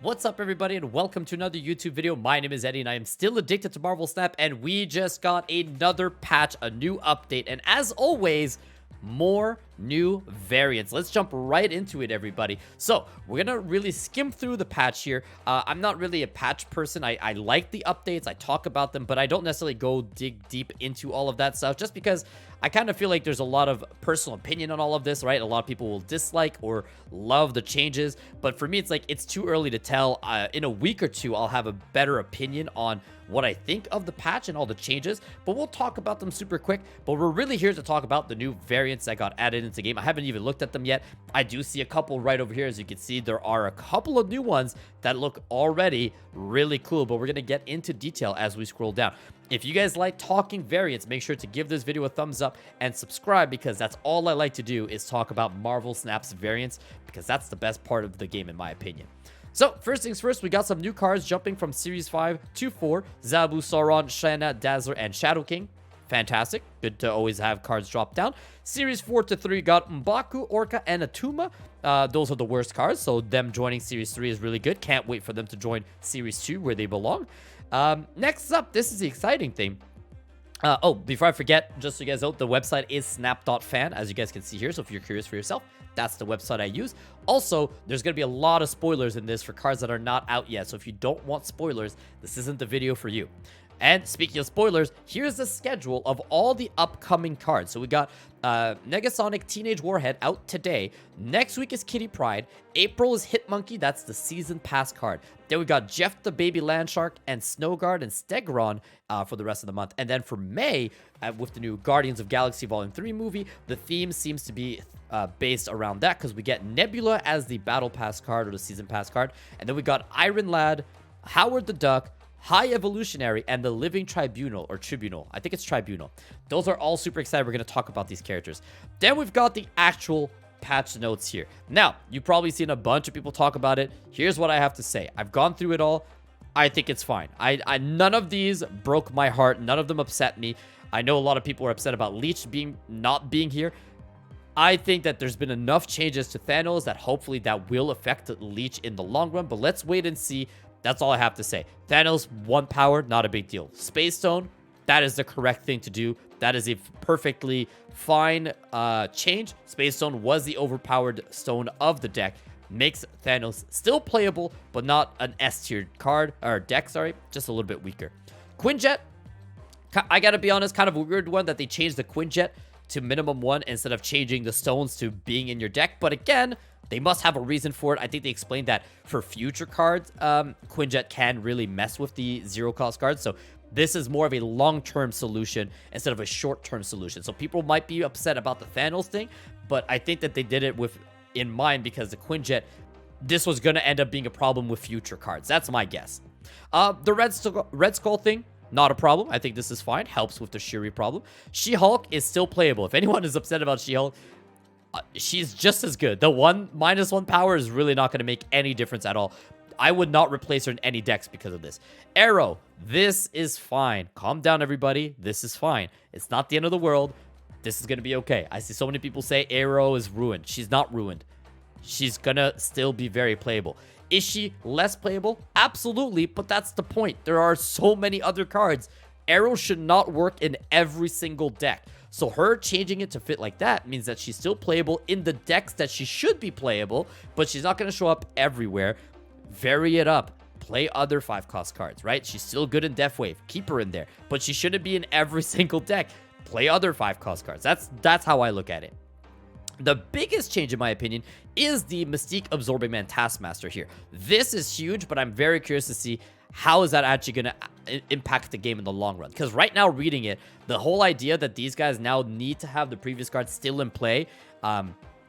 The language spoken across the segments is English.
What's up, everybody, and welcome to another YouTube video. My name is Eddie, and I am still addicted to Marvel Snap, and we just got another patch, a new update, and as always, more new variants. Let's jump right into it, everybody. So we're gonna really skim through the patch here. I'm not really a patch person. I like the updates, I talk about them, but I don't necessarily go dig deep into all of that stuff, just because I kind of feel like there's a lot of personal opinion on all of this, right? A lot of people will dislike or love the changes, but for me, it's like it's too early to tell. In a week or two, I'll have a better opinion on what I think of the patch and all the changes, but we'll talk about them super quick. But we're really here to talk about the new variants that got added into the game. I haven't even looked at them yet. I do see a couple right over here. As you can see, there are a couple of new ones that look already really cool, but we're going to get into detail as we scroll down. If you guys like talking variants, make sure to give this video a thumbs up and subscribe, because that's all I like to do is talk about Marvel Snap's variants, because that's the best part of the game in my opinion. So, first things first, we got some new cards jumping from Series 5 to 4. Zabu, Sauron, Shanna, Dazzler, and Shadow King. Fantastic. Good to always have cards drop down. Series 4 to 3 got M'Baku, Orca, and Atuma. Those are the worst cards, so them joining Series 3 is really good. Can't wait for them to join Series 2 where they belong. Next up, this is the exciting thing. Oh, before I forget, just so you guys know, the website is snap.fan, as you guys can see here. So if you're curious for yourself, that's the website I use. Also, there's going to be a lot of spoilers in this for cards that are not out yet. So if you don't want spoilers, this isn't the video for you. And speaking of spoilers, here's the schedule of all the upcoming cards. So we got Negasonic Teenage Warhead out today. Next week is Kitty Pryde. April is Hitmonkey. That's the Season Pass card. Then we got Jeff the Baby Landshark and Snowguard and Stegron for the rest of the month. And then for May, with the new Guardians of Galaxy Volume 3 movie, the theme seems to be based around that, because we get Nebula as the Battle Pass card or the Season Pass card. And then we got Iron Lad, Howard the Duck, High Evolutionary, and the Living Tribunal, or Tribunal. I think it's Tribunal. Those are all super excited. We're going to talk about these characters. Then we've got the actual patch notes here. Now, you've probably seen a bunch of people talk about it. Here's what I have to say. I've gone through it all. I think it's fine. None of these broke my heart. None of them upset me. I know a lot of people are upset about Leech not being here. I think that there's been enough changes to Thanos that hopefully that will affect Leech in the long run, but let's wait and see. That's all I have to say. Thanos, 1 power, not a big deal. Space Stone, that is the correct thing to do. That is a perfectly fine change. Space Stone was the overpowered stone of the deck. Makes Thanos still playable, but not an S-tier card, or deck, sorry. Just a little bit weaker. Quinjet, I gotta be honest, kind of a weird one that they changed the Quinjet to minimum 1 instead of changing the stones to being in your deck. But again, they must have a reason for it. I think they explained that for future cards, Quinjet can really mess with the zero-cost cards. So this is more of a long-term solution instead of a short-term solution. So people might be upset about the Thanos thing, but I think that they did it with in mind, because the Quinjet, this was going to end up being a problem with future cards. That's my guess. The Red Skull thing, not a problem. I think this is fine. Helps with the Shuri problem. She-Hulk is still playable. If anyone is upset about She-Hulk, she's just as good. The -1 power is really not going to make any difference at all. I would not replace her in any decks because of this. Arrow, this is fine. Calm down, everybody. This is fine. It's not the end of the world. This is going to be okay. I see so many people say Arrow is ruined. She's not ruined. She's going to still be very playable. Is she less playable? Absolutely, but that's the point. There are so many other cards. Arrow should not work in every single deck. So her changing it to fit like that means that she's still playable in the decks that she should be playable, but she's not going to show up everywhere. Vary it up. Play other 5-cost cards, right? She's still good in Death Wave. Keep her in there. But she shouldn't be in every single deck. Play other 5-cost cards. That's how I look at it. The biggest change, in my opinion, is the Mystique Absorbing Man Taskmaster here. This is huge, but I'm very curious to see how is that actually going to impact the game in the long run. Because right now, reading it, the whole idea that these guys now need to have the previous cards still in play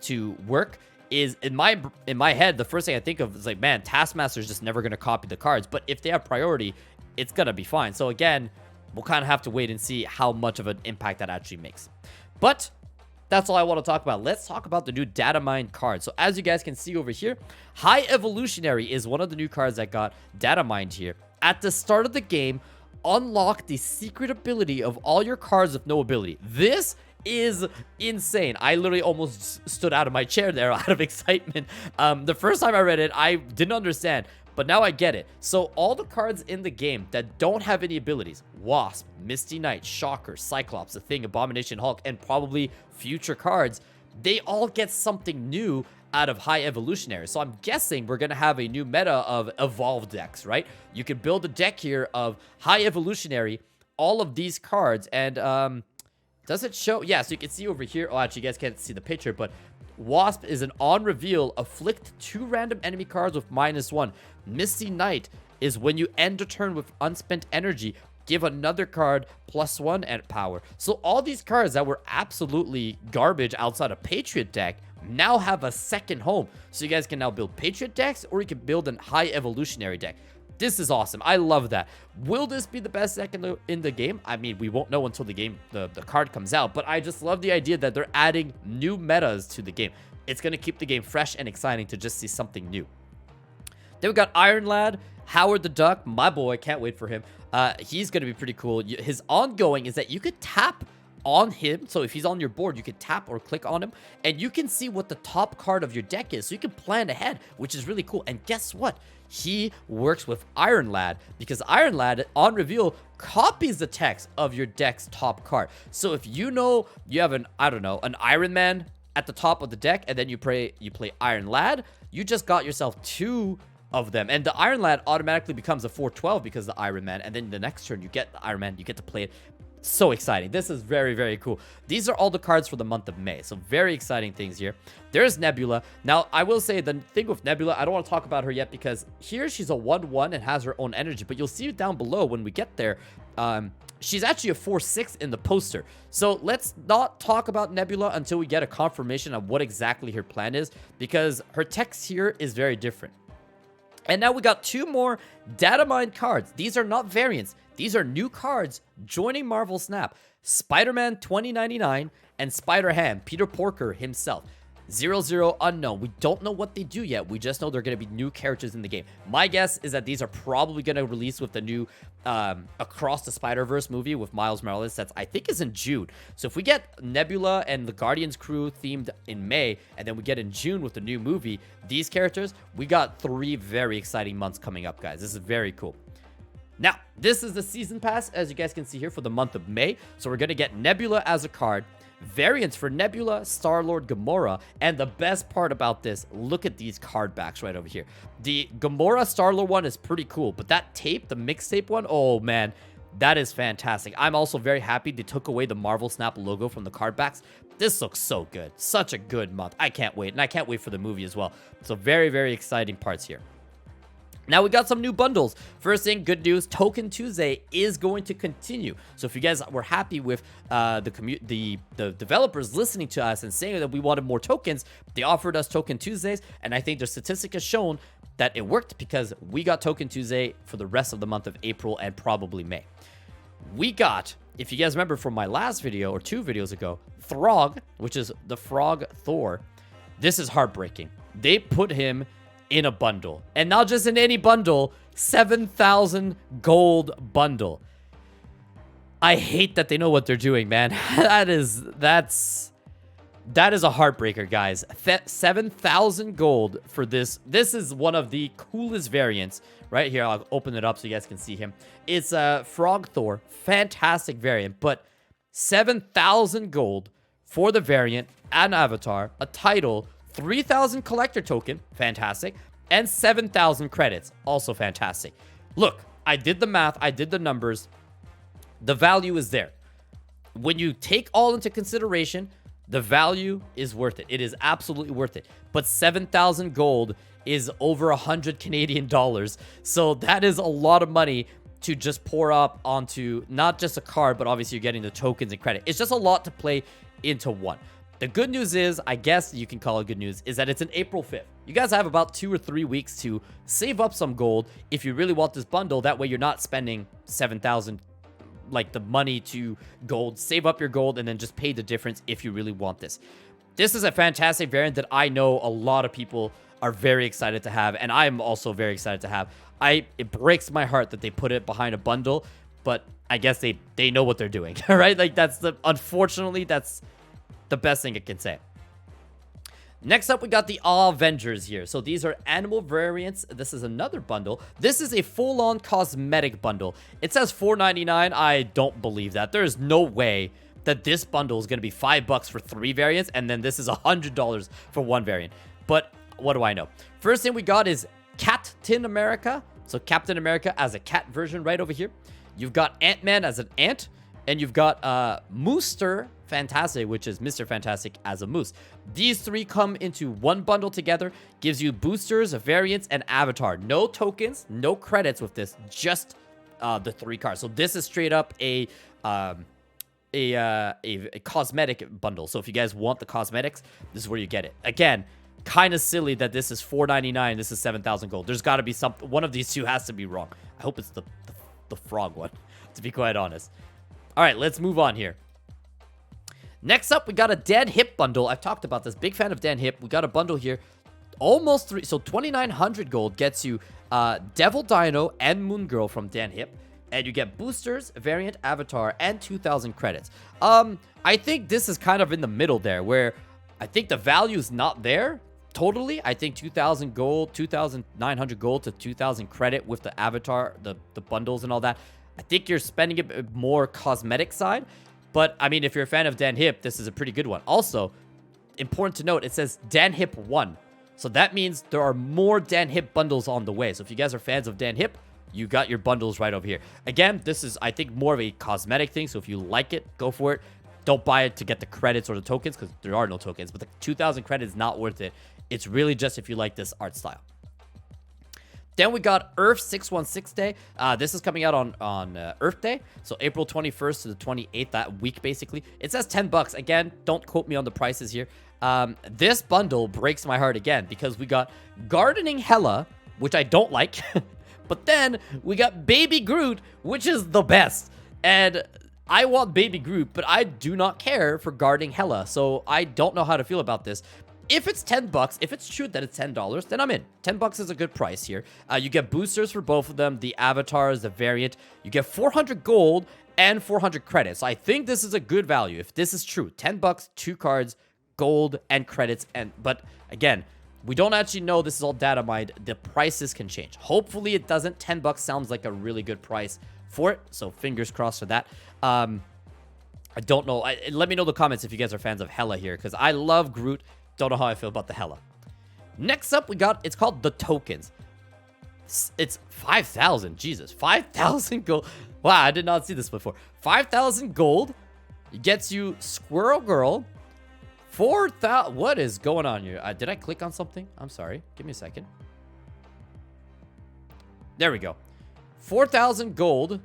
to work is, in my head, the first thing I think of is like, man, Taskmaster is just never going to copy the cards. But if they have priority, it's going to be fine. So again, we'll kind of have to wait and see how much of an impact that actually makes. But that's all I want to talk about. Let's talk about the new Datamined cards. So as you guys can see over here, High Evolutionary is one of the new cards that got Datamined here. At the start of the game, unlock the secret ability of all your cards with no ability. This is insane. I literally almost stood out of my chair there out of excitement. The first time I read it, I didn't understand. But now I get it. So all the cards in the game that don't have any abilities, Wasp, Misty Knight, Shocker, Cyclops, The Thing, Abomination, Hulk, and probably future cards, they all get something new out of High Evolutionary. So I'm guessing we're going to have a new meta of evolved decks, right? You can build a deck here of High Evolutionary, all of these cards, and does it show? Yeah, so you can see over here. Oh, actually, you guys can't see the picture, but Wasp is an on reveal, afflict 2 random enemy cards with -1. Misty Knight is when you end a turn with unspent energy, give another card +1 and power. So all these cards that were absolutely garbage outside a Patriot deck now have a second home. So you guys can now build Patriot decks, or you can build a High Evolutionary deck. This is awesome. I love that. Will this be the best deck in the game? I mean, we won't know until the card comes out, but I just love the idea that they're adding new metas to the game. It's going to keep the game fresh and exciting to just see something new. Then we got Iron Lad, Howard the Duck, my boy. Can't wait for him. He's going to be pretty cool. His ongoing is that you could tap on him. So if he's on your board, you can tap or click on him, and you can see what the top card of your deck is. So you can plan ahead, which is really cool. And guess what? He works with Iron Lad, because Iron Lad on reveal copies the text of your deck's top card. So if you know you have an Iron Man at the top of the deck, and then you play Iron Lad, you just got yourself 2 of them, and the Iron Lad automatically becomes a 4/12 because of the Iron Man, and then the next turn you get the Iron Man, you get to play it. So exciting. This is very, very cool. These are all the cards for the month of May, so very exciting things here. There's Nebula. Now, I will say the thing with Nebula, I don't want to talk about her yet, because here she's a 1/1 and has her own energy, but you'll see it down below when we get there. She's actually a 4/6 in the poster. So let's not talk about Nebula until we get a confirmation of what exactly her plan is, because her text here is very different. And now we got 2 more Datamined cards. These are not variants. These are new cards joining Marvel Snap. Spider-Man 2099 and Spider-Ham, Peter Porker himself. 00 unknown. We don't know what they do yet. We just know they're going to be new characters in the game. My guess is that these are probably going to release with the new Across the Spider-Verse movie with Miles Morales. That's, I think, is in June. So if we get Nebula and the Guardians crew themed in May, and then we get in June with the new movie, these characters, we got 3 very exciting months coming up, guys. This is very cool. Now, this is the season pass, as you guys can see here, for the month of May. So we're going to get Nebula as a card, variants for Nebula, Star-Lord, Gamora, and the best part about this, look at these card backs right over here. The Gamora Star-Lord one is pretty cool, but that tape, the mixtape one, oh man, that is fantastic. I'm also very happy they took away the Marvel Snap logo from the card backs. This looks so good. Such a good month. I can't wait, and I can't wait for the movie as well. So very, very exciting parts here. Now we got some new bundles. First thing, good news, Token Tuesday is going to continue. So if you guys were happy with the developers listening to us and saying that we wanted more tokens, they offered us Token Tuesdays, and I think their statistic has shown that it worked, because we got Token Tuesday for the rest of the month of April and probably May. We got, if you guys remember from my last video or 2 videos ago, Throg, which is the Frog Thor. This is heartbreaking. They put him in a bundle, and not just in any bundle, 7,000 gold bundle. I hate that they know what they're doing, man. that is a heartbreaker, guys. 7,000 gold for this. This is one of the coolest variants. Right here, I'll open it up so you guys can see him. It's a Frog Thor, fantastic variant, but 7,000 gold for the variant, an avatar, a title, 3,000 collector token, fantastic, and 7,000 credits, also fantastic. Look, I did the math, I did the numbers. The value is there. When you take all into consideration, the value is worth it. It is absolutely worth it. But 7,000 gold is over 100 Canadian dollars. So that is a lot of money to just pour up onto not just a card, but obviously you're getting the tokens and credit. It's just a lot to play into one. The good news is, I guess you can call it good news, is that it's an April 5th. You guys have about 2 or 3 weeks to save up some gold if you really want this bundle. That way you're not spending 7,000, like the money to gold. Save up your gold and then just pay the difference if you really want this. This is a fantastic variant that I know a lot of people are very excited to have, and I'm also very excited to have. It breaks my heart that they put it behind a bundle, but I guess they know what they're doing, right? Like unfortunately, that's the best thing I can say. Next up, we got the Avengers here. So these are animal variants. This is another bundle. This is a full-on cosmetic bundle. It says $4.99. I don't believe that. There is no way that this bundle is going to be $5 for 3 variants, and then this is $100 for 1 variant. But what do I know? First thing we got is Captain America. So Captain America as a cat version right over here. You've got Ant-Man as an ant. And you've got Mr. Fantastic, which is Mr. Fantastic as a moose. These 3 come into one bundle together. Gives you boosters, variants, and avatar. No tokens, no credits with this. Just the 3 cards. So this is straight up a cosmetic bundle. So if you guys want the cosmetics, this is where you get it. Again, kind of silly that this is $4.99. This is 7,000 gold. There's got to be something. One of these 2 has to be wrong. I hope it's the frog one, to be quite honest. All right, let's move on here. Next up, we got a Dan Hip bundle. I've talked about this. Big fan of Dan Hip. We got a bundle here. Almost 3. So 2,900 gold gets you Devil Dino and Moon Girl from Dan Hip. And you get boosters, variant, avatar, and 2,000 credits. I think this is kind of in the middle there, where I think the value is not there totally. I think 2,000 gold, 2,900 gold to 2,000 credit with the avatar, the bundles and all that. I think you're spending a bit more cosmetic side. But, I mean, if you're a fan of Dan Hip, this is a pretty good one. Also, important to note, it says Dan Hip 1. So that means there are more Dan Hip bundles on the way. So if you guys are fans of Dan Hip, you got your bundles right over here. Again, this is, I think, more of a cosmetic thing. So if you like it, go for it. Don't buy it to get the credits or the tokens, because there are no tokens. But the 2,000 credits is not worth it. It's really just if you like this art style. Then we got Earth 616 Day. This is coming out on Earth Day. So April 21st to the 28th, that week basically. It says $10. Again, don't quote me on the prices here. This bundle breaks my heart again because we got Gardening Hella, which I don't like. But then we got Baby Groot, which is the best. And I want Baby Groot, but I do not care for Gardening Hella. So I don't know how to feel about this. If it's $10, if it's true that it's $10, then I'm in. $10 is a good price here. You get boosters for both of them, the avatars, the variant. You get 400 gold and 400 credits. So I think this is a good value. If this is true, $10, 2 cards, gold, and credits. But again, we don't actually know. This is all data mined. The prices can change. Hopefully it doesn't. $10 sounds like a really good price for it. So fingers crossed for that. I don't know. Let me know in the comments if you guys are fans of Hella here, because I love Groot. Don't know how I feel about the Hella. Next up, we got, it's called the tokens. It's 5,000. Jesus, 5,000 gold. Wow, I did not see this before. 5,000 gold gets you Squirrel Girl. 4,000. What is going on here? Did I click on something? I'm sorry. Give me a second. There we go. 4,000 gold.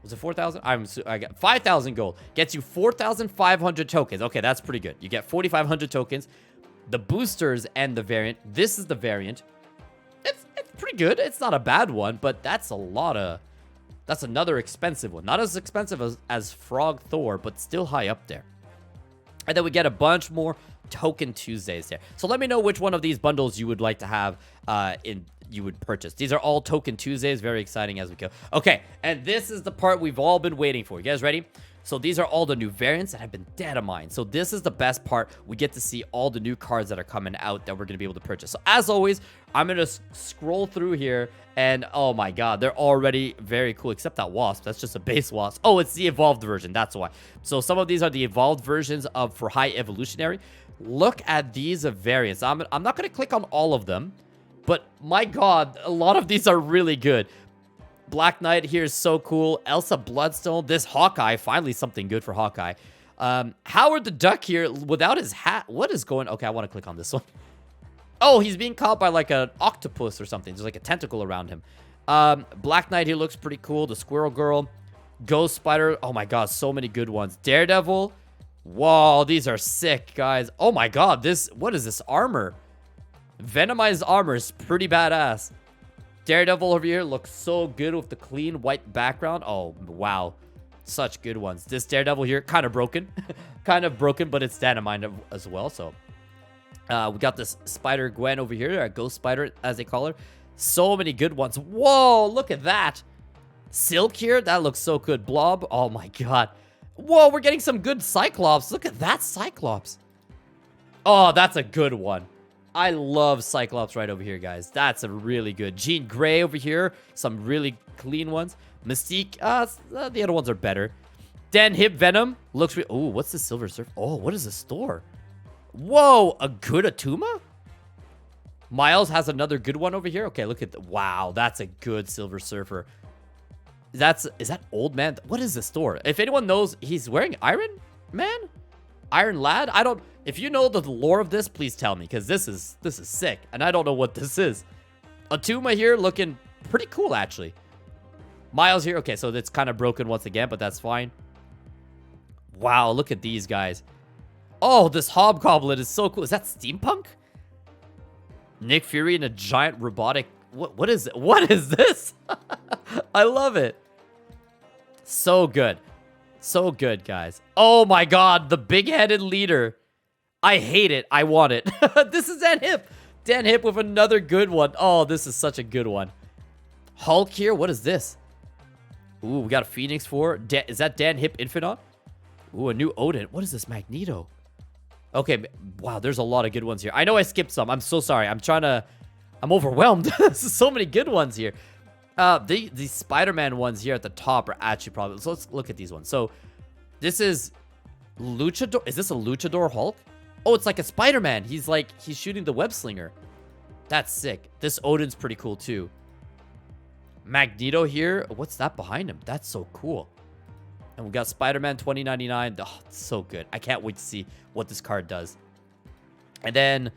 Was it 4,000? I got 5,000 gold. Gets you 4,500 tokens. Okay, that's pretty good. You get 4,500 tokens. The boosters and the variant. This is the variant. It's pretty good. It's not a bad one, but that's a lot of... That's another expensive one. Not as expensive as Frog Thor, but still high up there. And then we get a bunch more Token Tuesdays there. So let me know which one of these bundles you would like to have you would purchase. These are all Token Tuesdays. Very exciting as we go. Okay, and this is the part we've all been waiting for. You guys ready? So these are all the new variants that have been data mined. So this is the best part. We get to see all the new cards that are coming out that we're going to be able to purchase. So as always, I'm going to scroll through here. And oh my god, they're already very cool. Except that Wasp. That's just a base Wasp. Oh, it's the evolved version. That's why. So some of these are the evolved versions of for high evolutionary. Look at these variants. I'm not going to click on all of them. But my god, a lot of these are really good. Black Knight here is so cool. Elsa Bloodstone. This Hawkeye. Finally something good for Hawkeye. Howard the Duck here without his hat. What is going... Okay, I want to click on this one. Oh, he's being caught by like an octopus or something. There's like a tentacle around him. Black Knight here looks pretty cool. The Squirrel Girl. Ghost Spider. Oh my god, so many good ones. Daredevil. Whoa, these are sick, guys. Oh my god, this... What is this armor? Venomized armor is pretty badass. Daredevil over here looks so good with the clean white background. Oh, wow. Such good ones. This Daredevil here, kind of broken. Kind of broken, but it's dynamite as well. So, we got this Spider-Gwen over here. A Ghost Spider, as they call her. So many good ones. Whoa, look at that. Silk here. That looks so good. Blob. Oh, my God. Whoa, we're getting some good Cyclops. Look at that Cyclops. Oh, that's a good one. I love Cyclops right over here, guys. That's a really good. Jean Grey over here. Some really clean ones. Mystique. The other ones are better. Dan Hip Venom. Looks oh, what's the Silver Surf? Oh, what is the store? Whoa, a good Atuma? Miles has another good one over here. Okay, look at the... Wow, that's a good Silver Surfer. Is that Old Man? What is the store? If anyone knows, he's wearing Iron Man? Iron Lad? I don't... If you know the lore of this, please tell me, because this is sick, and I don't know what this is. Atuma here looking pretty cool, actually. Miles here. Okay, so it's kind of broken once again, but that's fine. Wow, look at these guys. Oh, this Hobgoblin is so cool. Is that steampunk? Nick Fury in a giant robotic... What is it? What is this? I love it. So good. So good, guys. Oh my god, the big-headed leader. I hate it. I want it. This is Dan Hip. Dan Hip with another good one. Oh, this is such a good one. Hulk here. What is this? Ooh, we got a Phoenix 4. Is that Dan Hip Infinite? Ooh, a new Odin. What is this? Magneto. Okay, wow, there's a lot of good ones here. I know I skipped some. I'm so sorry. I'm overwhelmed. There's so many good ones here. The Spider-Man ones here at the top are actually probably... So let's look at these ones. So this is Luchador. Is this a Luchador Hulk? Oh, it's like a Spider-Man. He's shooting the web slinger. That's sick. This Odin's pretty cool too. Magneto here. What's that behind him? That's so cool. And we got Spider-Man 2099. Oh, it's so good. I can't wait to see what this card does. And then,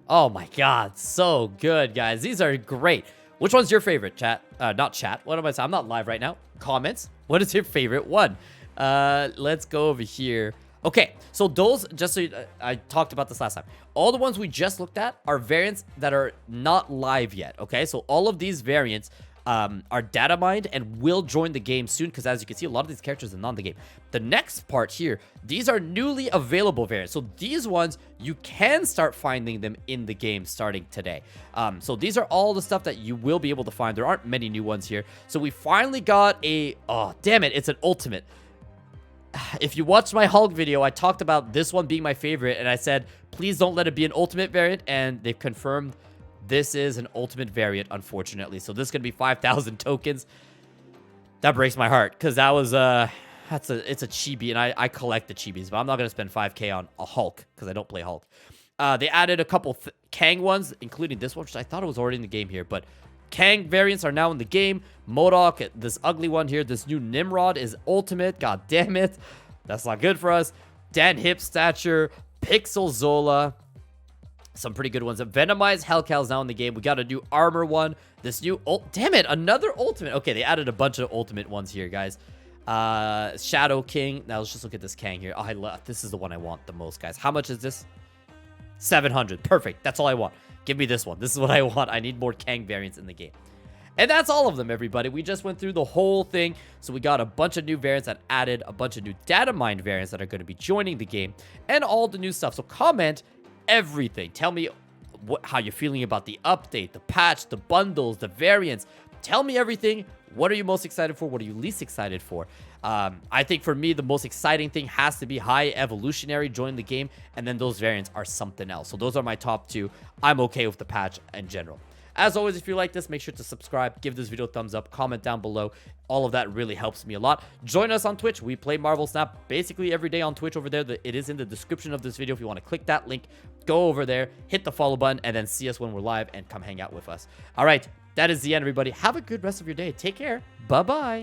oh my god, so good, guys. These are great. Which one's your favorite, chat? Not chat. What am I saying? I'm not live right now. Comments. What is your favorite one? Let's go over here. Okay, so those, just so I talked about this last time. All the ones we just looked at are variants that are not live yet, okay? So all of these variants are data mined and will join the game soon, because as you can see, a lot of these characters are not in the game. The next part here, these are newly available variants. So these ones, you can start finding them in the game starting today. So these are all the stuff that you will be able to find. There aren't many new ones here. So we finally got a... Oh, damn it. It's an ultimate. If you watched my Hulk video, I talked about this one being my favorite, and I said, please don't let it be an ultimate variant, and they've confirmed this is an ultimate variant, unfortunately. So this is going to be 5,000 tokens. That breaks my heart, because that was, it's a chibi, and I collect the chibis, but I'm not going to spend 5K on a Hulk, because I don't play Hulk. They added a couple Kang ones, including this one, which I thought it was already in the game here, but Kang variants are now in the game. MODOK, this ugly one here, this new Nimrod is ultimate. God damn it. That's not good for us. Dan Hip Stature, Pixel Zola. Some pretty good ones. Venomized Hellcow is now in the game. We got a new armor one. This new... damn it, another ultimate. Okay, they added a bunch of ultimate ones here, guys. Shadow King. Now, let's just look at this Kang here. Oh, this is the one I want the most, guys. How much is this? 700. Perfect. That's all I want. Give me this one. This is what I want. I need more Kang variants in the game. And that's all of them, everybody. We just went through the whole thing. So we got a bunch of new variants that added a bunch of new data mined variants that are going to be joining the game. And all the new stuff. So comment everything. Tell me how you're feeling about the update, the patch, the bundles, the variants. Tell me everything. What are you most excited for? What are you least excited for? I think for me, the most exciting thing has to be High Evolutionary join the game, and then those variants are something else. So those are my top two. I'm okay with the patch in general. As always, if you like this, make sure to subscribe, give this video a thumbs up, comment down below. All of that really helps me a lot. Join us on Twitch. We play Marvel Snap basically every day on Twitch over there. It is in the description of this video. If you want to click that link, go over there, hit the follow button, and then see us when we're live and come hang out with us. All right, that is the end, everybody. Have a good rest of your day. Take care. Bye-bye.